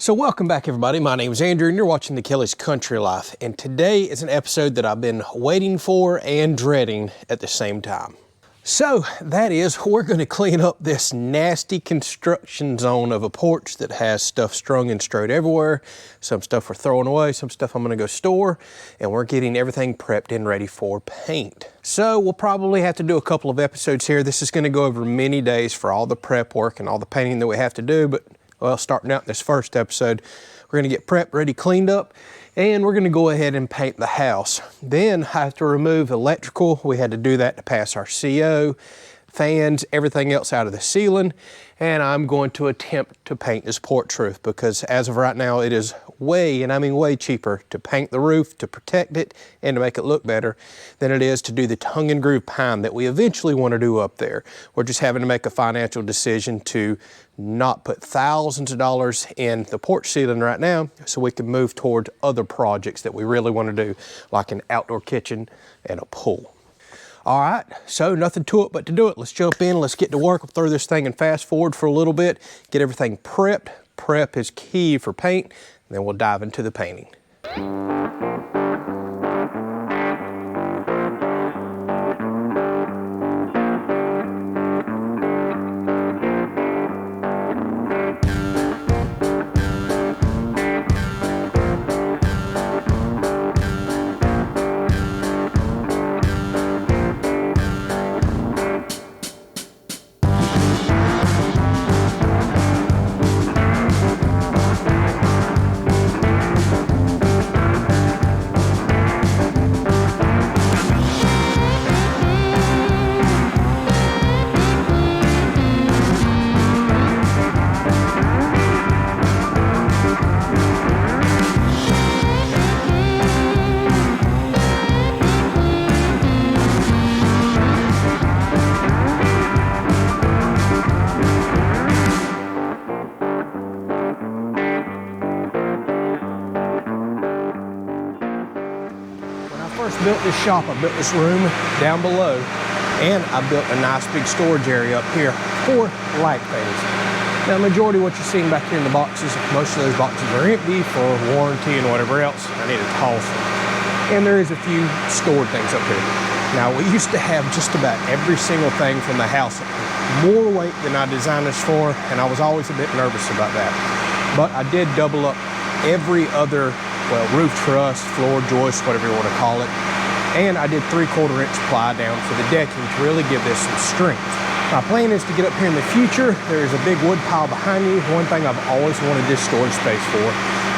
So welcome back, everybody. My name is Andrew and you're watching the Kelley's Country Life. And today is an episode that I've been waiting for and dreading at the same time. So that is, we're going to clean up this nasty construction zone of a porch that has stuff strung and straight everywhere. Some stuff we're throwing away, some stuff I'm going to go store, and we're getting everything prepped and ready for paint. So we'll probably have to do a couple of episodes here. This is going to go over many days for all the prep work and all the painting that we have to do, but well, starting out this first episode, we're going to get prepped, ready, cleaned up, and we're going to go ahead and paint the house. Then I have to remove electrical. We had to do that to pass our CO, fans, everything else out of the ceiling. And I'm going to attempt to paint this porch roof because as of right now, it is way, and I mean way cheaper to paint the roof, to protect it, and to make it look better than it is to do the tongue and groove pine that we eventually want to do up there. We're just having to make a financial decision to not put thousands of dollars in the porch ceiling right now so we can move towards other projects that we really want to do, like an outdoor kitchen and a pool. All right, so nothing to it but to do it. Let's jump in, let's get to work. We'll throw this thing and fast forward for a little bit, get everything prepped. Prep is key for paint, and then we'll dive into the painting. Built this shop, I built this room down below, and I built a nice big storage area up here for light things. Now, the majority of what you're seeing back here in the boxes, most of those boxes are empty for warranty and whatever else. I need to toss them. And there is a few stored things up here. Now, we used to have just about every single thing from the house, more weight than I designed this for, and I was always a bit nervous about that. But I did double up every other, well, roof truss, floor joist, whatever you want to call it. And I did 3/4 inch ply down for the decking to really give this some strength. My plan is to get up here in the future. There is a big wood pile behind me. One thing I've always wanted this storage space for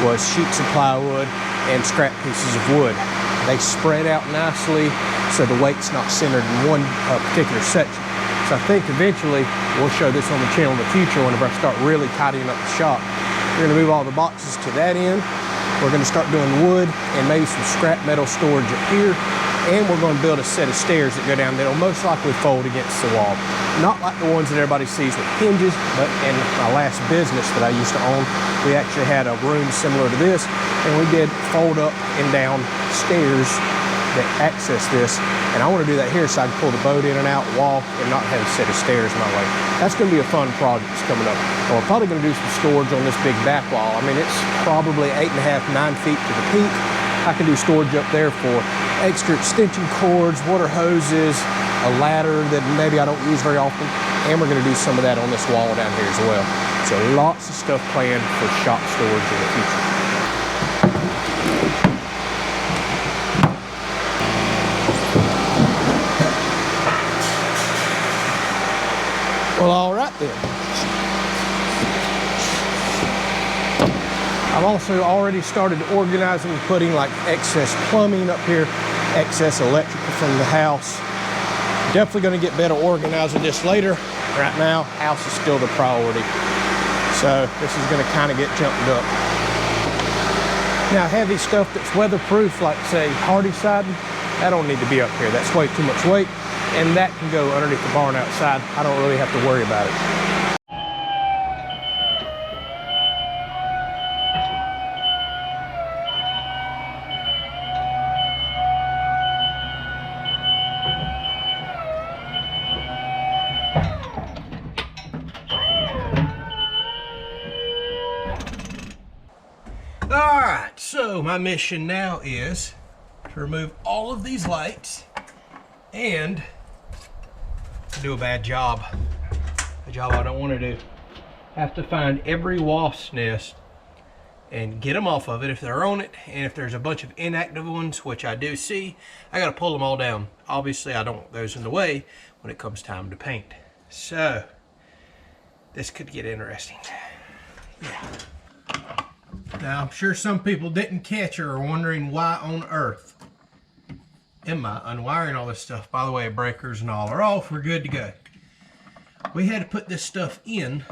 was sheets of plywood and scrap pieces of wood. They spread out nicely so the weight's not centered in one particular section. So I think eventually we'll show this on the channel in the future whenever I start really tidying up the shop. We're gonna move all the boxes to that end. We're gonna start doing wood and maybe some scrap metal storage up here. And we're going to build a set of stairs that go down that'll most likely fold against the wall. Not like the ones that everybody sees with hinges, but in my last business that I used to own, we actually had a room similar to this, and we did fold up and down stairs that access this. And I want to do that here so I can pull the boat in and out, walk, and not have a set of stairs in my way. That's going to be a fun project that's coming up. And we're probably going to do some storage on this big back wall. I mean, it's probably 8.5, 9 feet to the peak. I can do storage up there for extra extension cords, water hoses, a ladder that maybe I don't use very often, and we're going to do some of that on this wall down here as well. So lots of stuff planned for shop storage in the future. Well, all right then. I've also already started organizing and putting like excess plumbing up here, excess electrical from the house. Definitely going to get better organizing this later. Right now, house is still the priority. So this is going to kind of get jumped up. Now, heavy stuff that's weatherproof, like say hardy siding, that don't need to be up here. That's way too much weight, and that can go underneath the barn outside. I don't really have to worry about it. All right, so my mission now is to remove all of these lights and do a bad job. A job I don't want to do. Have to find every wasp's nest and get them off of it if they're on it, and if there's a bunch of inactive ones, which I do see, I gotta pull them all down. Obviously I don't want those in the way when it comes time to paint. So this could get interesting. Yeah. Now I'm sure some people didn't catch or are wondering why on earth am I unwiring all this stuff. By the way, breakers and all are off, we're good to go. We had to put this stuff in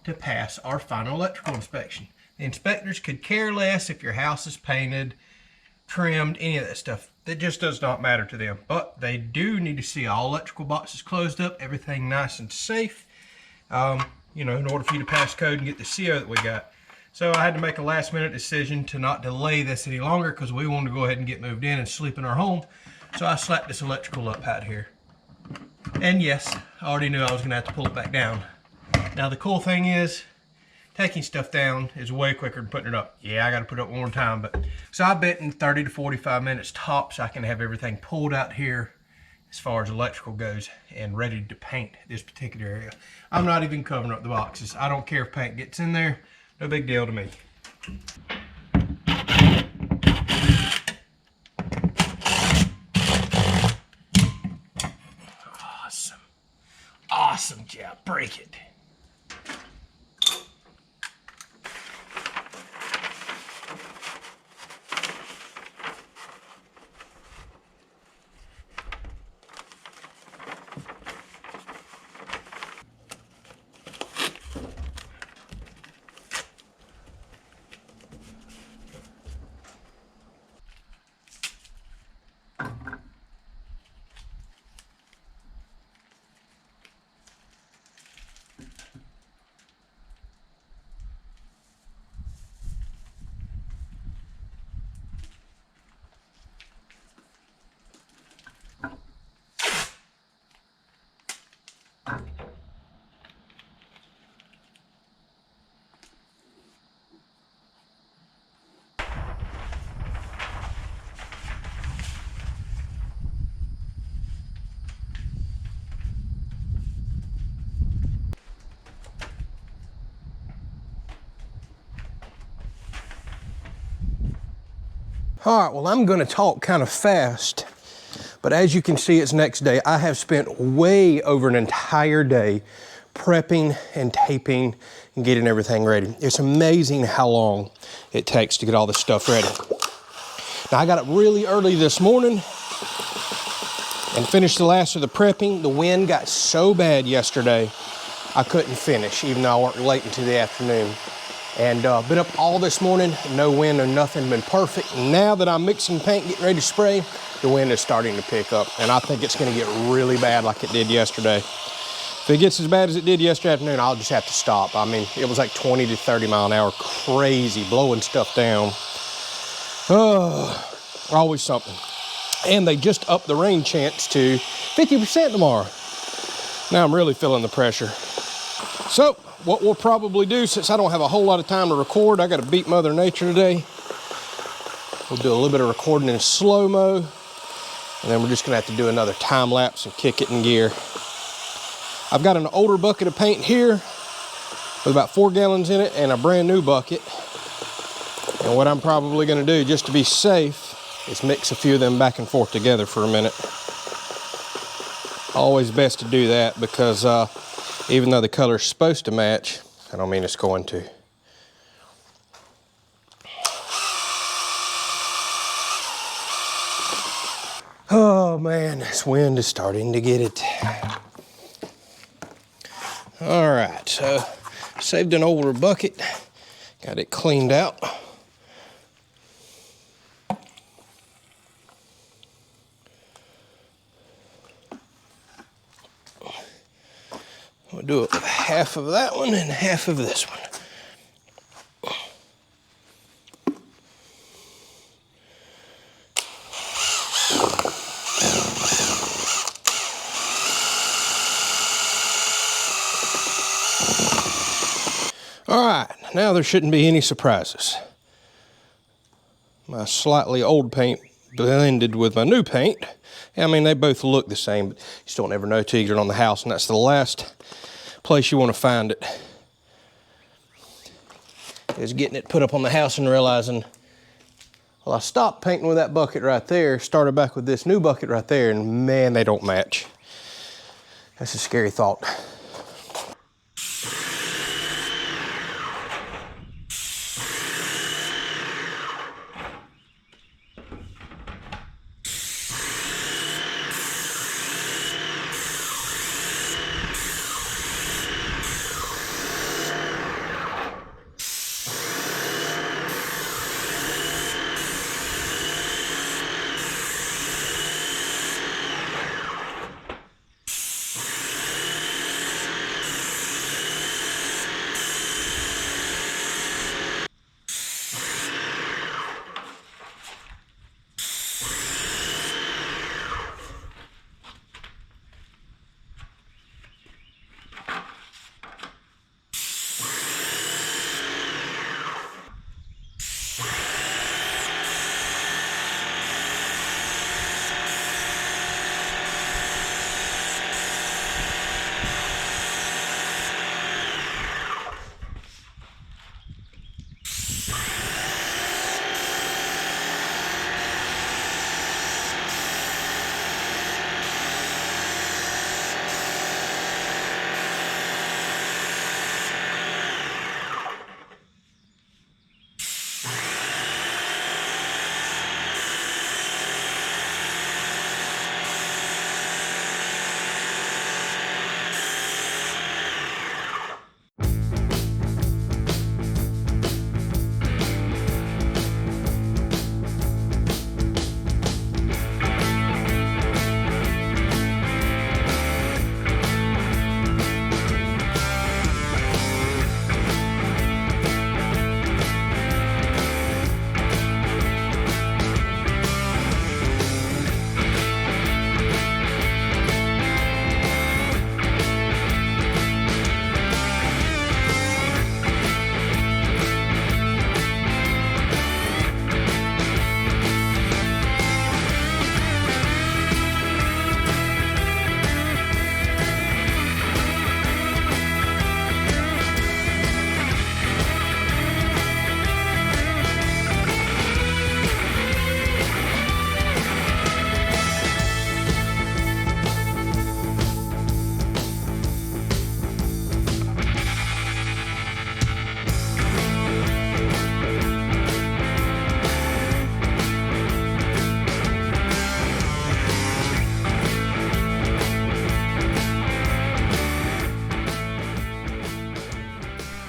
to pass our final electrical inspection. The inspectors could care less if your house is painted, trimmed, any of that stuff. That just does not matter to them. But they do need to see all electrical boxes closed up, everything nice and safe, you know, in order for you to pass code and get the CO that we got. So I had to make a last minute decision to not delay this any longer because we wanted to go ahead and get moved in and sleep in our home. So I slapped this electrical up out here. And yes, I already knew I was gonna have to pull it back down. Now the cool thing is, taking stuff down is way quicker than putting it up. Yeah, I gotta put it up one more time, but so I bet in 30 to 45 minutes tops I can have everything pulled out here as far as electrical goes and ready to paint this particular area. I'm not even covering up the boxes. I don't care if paint gets in there, no big deal to me. Awesome. Awesome job, break it. All right, well, I'm gonna talk kind of fast, but as you can see, it's next day. I have spent way over an entire day prepping and taping and getting everything ready. It's amazing how long it takes to get all this stuff ready. Now, I got up really early this morning and finished the last of the prepping. The wind got so bad yesterday, I couldn't finish, even though I worked late into the afternoon. And been up all this morning, no wind, no nothing, been perfect. Now that I'm mixing paint, getting ready to spray, the wind is starting to pick up. And I think it's gonna get really bad like it did yesterday. If it gets as bad as it did yesterday afternoon, I'll just have to stop. I mean, it was like 20 to 30 mile an hour, crazy, blowing stuff down. Oh, always something. And they just upped the rain chance to 50% tomorrow. Now I'm really feeling the pressure. So, what we'll probably do, since I don't have a whole lot of time to record, I got to beat Mother Nature today. We'll do a little bit of recording in slow-mo, and then we're just gonna have to do another time lapse and kick it in gear. I've got an older bucket of paint here with about 4 gallons in it and a brand new bucket. And what I'm probably gonna do, just to be safe, is mix a few of them back and forth together for a minute. Always best to do that because even though the color's supposed to match, I don't mean it's going to. Oh man, this wind is starting to get it. All right, so saved an older bucket, got it cleaned out. We'll do it with half of that one and half of this one. All right, now there shouldn't be any surprises. My slightly old paint blended with my new paint. I mean, they both look the same, but you just don't ever know till you get it on the house, and that's the last place you want to find it, is getting it put up on the house and realizing, well, I stopped painting with that bucket right there, started back with this new bucket right there, and man, they don't match. That's a scary thought.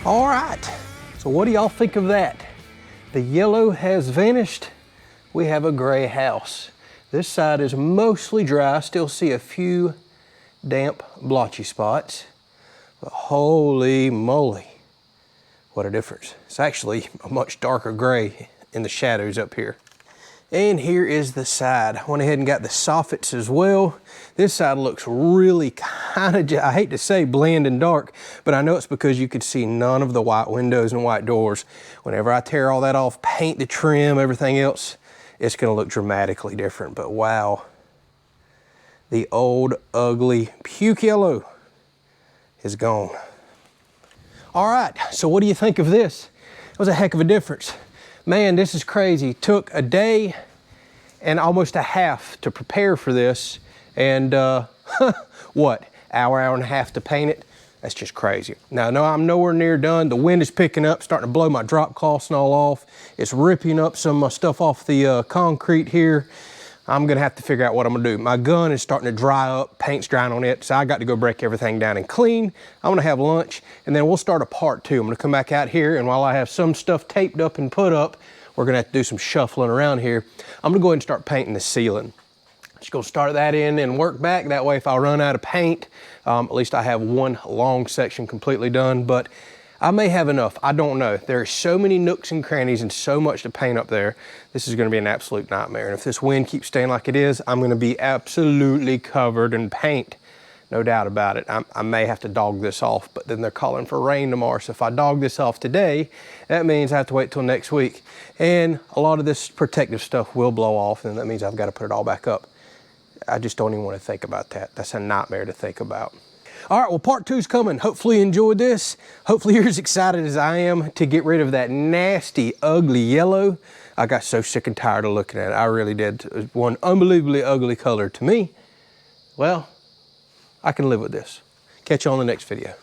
All right, so what do y'all think of that? The yellow has vanished. We have a gray house. This side is mostly dry. I still see a few damp, blotchy spots, but holy moly, what a difference. It's actually a much darker gray in the shadows up here. And here is the side. I went ahead and got the soffits as well. This side looks really kind of, I hate to say bland and dark, but I know it's because you could see none of the white windows and white doors. Whenever I tear all that off, paint the trim, everything else, it's gonna look dramatically different. But wow, the old, ugly puke yellow is gone. All right, so what do you think of this? It was a heck of a difference. Man, this is crazy. Took a day and almost a half to prepare for this. And what, hour and a half to paint it? That's just crazy. Now, no, I'm nowhere near done. The wind is picking up, starting to blow my drop cloths and all off. It's ripping up some stuff off the concrete here. I'm gonna have to figure out what I'm gonna do. My gun is starting to dry up, paint's drying on it, so I got to go break everything down and clean. I'm gonna have lunch, and then we'll start a part two. I'm gonna come back out here, and while I have some stuff taped up and put up, we're gonna have to do some shuffling around here. I'm gonna go ahead and start painting the ceiling. Just gonna start that in and work back. That way, if I run out of paint, at least I have one long section completely done, but I may have enough, I don't know. There are so many nooks and crannies and so much to paint up there. This is gonna be an absolute nightmare. And if this wind keeps staying like it is, I'm gonna be absolutely covered in paint. no doubt about it. I may have to dog this off, but then they're calling for rain tomorrow. So if I dog this off today, that means I have to wait till next week. And a lot of this protective stuff will blow off, and that means I've got to put it all back up. I just don't even want to think about that. That's a nightmare to think about. All right, well, part 2's coming. Hopefully you enjoyed this. Hopefully you're as excited as I am to get rid of that nasty, ugly yellow. I got so sick and tired of looking at it. I really did. It was one unbelievably ugly color to me. Well, I can live with this. Catch you on the next video.